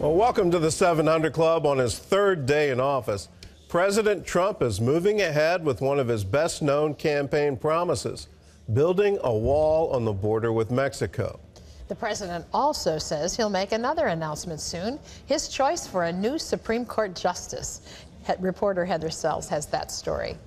Well, welcome to the 700 Club on his third day in office. President Trump is moving ahead with one of his best-known campaign promises, building a wall on the border with Mexico. The president also says he'll make another announcement soon, his choice for a new Supreme Court justice. Reporter Heather Sells has that story.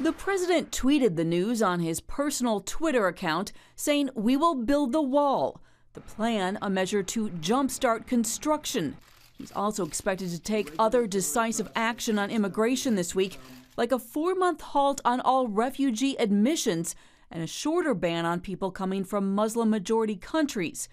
The president tweeted the news on his personal Twitter account, saying, "We will build the wall." The plan, a measure to jumpstart construction. He's also expected to take other decisive action on immigration this week, like a 4-month halt on all refugee admissions and a shorter ban on people coming from Muslim-majority countries.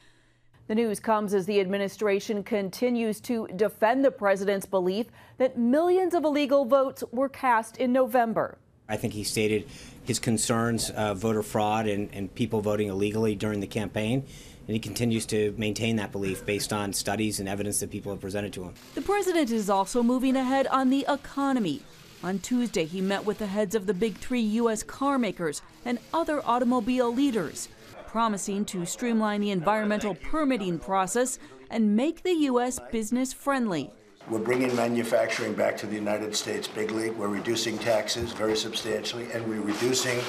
The news comes as the administration continues to defend the president's belief that millions of illegal votes were cast in November. I think he stated his concerns of voter fraud and people voting illegally during the campaign, and he continues to maintain that belief based on studies and evidence that people have presented to him. The president is also moving ahead on the economy. On Tuesday, he met with the heads of the big 3 U.S. car makers and other automobile leaders, promising to streamline the environmental permitting process and make the U.S. business-friendly. We're bringing manufacturing back to the United States bigly. We're reducing taxes very substantially, and we're reducing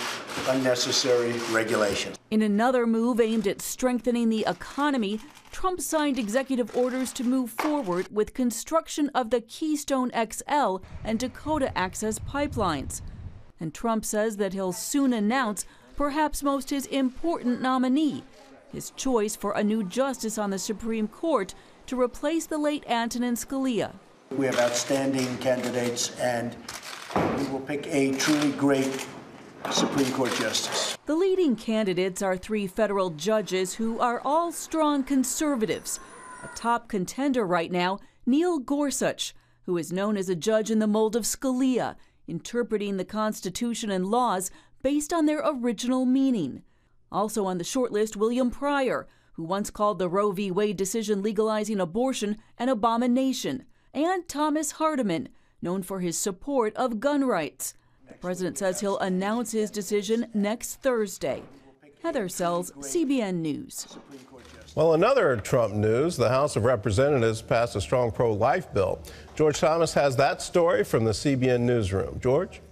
unnecessary regulation. In another move aimed at strengthening the economy, Trump signed executive orders to move forward with construction of the Keystone XL and Dakota Access pipelines. And Trump says that he'll soon announce perhaps most his important nominee, his choice for a new justice on the Supreme Court to replace the late Antonin Scalia. We have outstanding candidates, and we will pick a truly great Supreme Court justice. The leading candidates are 3 federal judges who are all strong conservatives. A top contender right now, Neil Gorsuch, who is known as a judge in the mold of Scalia, interpreting the Constitution and laws based on their original meaning. Also on the shortlist, William Pryor, who once called the Roe v. Wade decision legalizing abortion an abomination, and Thomas Hardiman, known for his support of gun rights. The president says he'll announce his decision next Thursday. Heather Sells, CBN News. Well, another Trump news, the House of Representatives passed a strong pro-life bill. George Thomas has that story from the CBN Newsroom. George?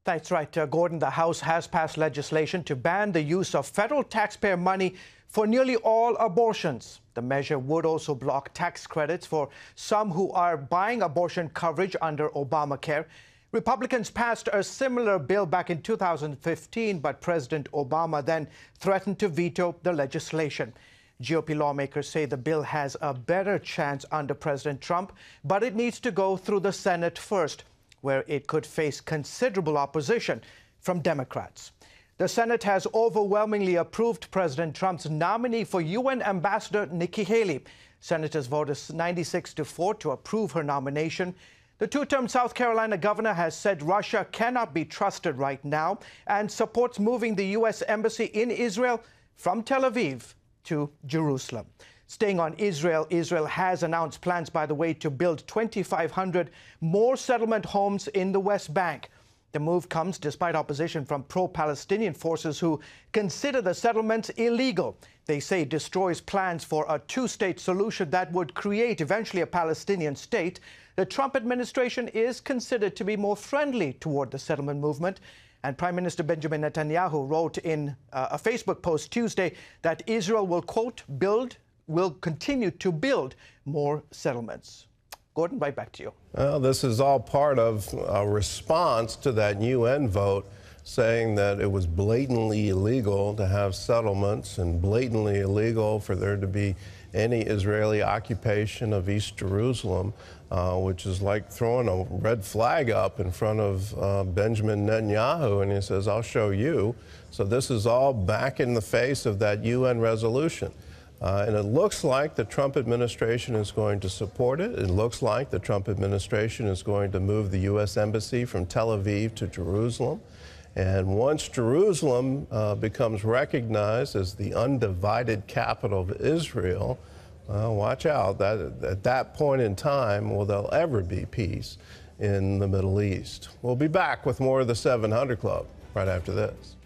That's right, Gordon. The House has passed legislation to ban the use of federal taxpayer money for nearly all abortions. The measure would also block tax credits for some who are buying abortion coverage under Obamacare. Republicans passed a similar bill back in 2015, but President Obama then threatened to veto the legislation. GOP lawmakers say the bill has a better chance under President Trump, but it needs to go through the Senate first, where it could face considerable opposition from Democrats. The Senate has overwhelmingly approved President Trump's nominee for UN Ambassador Nikki Haley. Senators voted 96-4 to approve her nomination. The 2-term South Carolina governor has said Russia cannot be trusted right now and supports moving the U.S. Embassy in Israel from Tel Aviv to Jerusalem. Staying on Israel, Israel has announced plans, by the way, to build 2,500 more settlement homes in the West Bank. The move comes despite opposition from pro-Palestinian forces who consider the settlements illegal. They say it destroys plans for a 2-state solution that would create eventually a Palestinian state. The Trump administration is considered to be more friendly toward the settlement movement. And Prime Minister Benjamin Netanyahu wrote in a Facebook post Tuesday that Israel will, quote, will continue to build more settlements. Gordon, right back to you. Well, this is all part of a response to that UN vote saying that it was blatantly illegal to have settlements and blatantly illegal for there to be any Israeli occupation of East Jerusalem, which is like throwing a red flag up in front of Benjamin Netanyahu, and he says, I'll show you. So this is all back in the face of that UN resolution. And it looks like the Trump administration is going to support it. It looks like the Trump administration is going to move the U.S. Embassy from Tel Aviv to Jerusalem. And once Jerusalem becomes recognized as the undivided capital of Israel, well, watch out. At that point in time, will there ever be peace in the Middle East? We'll be back with more of the 700 Club right after this.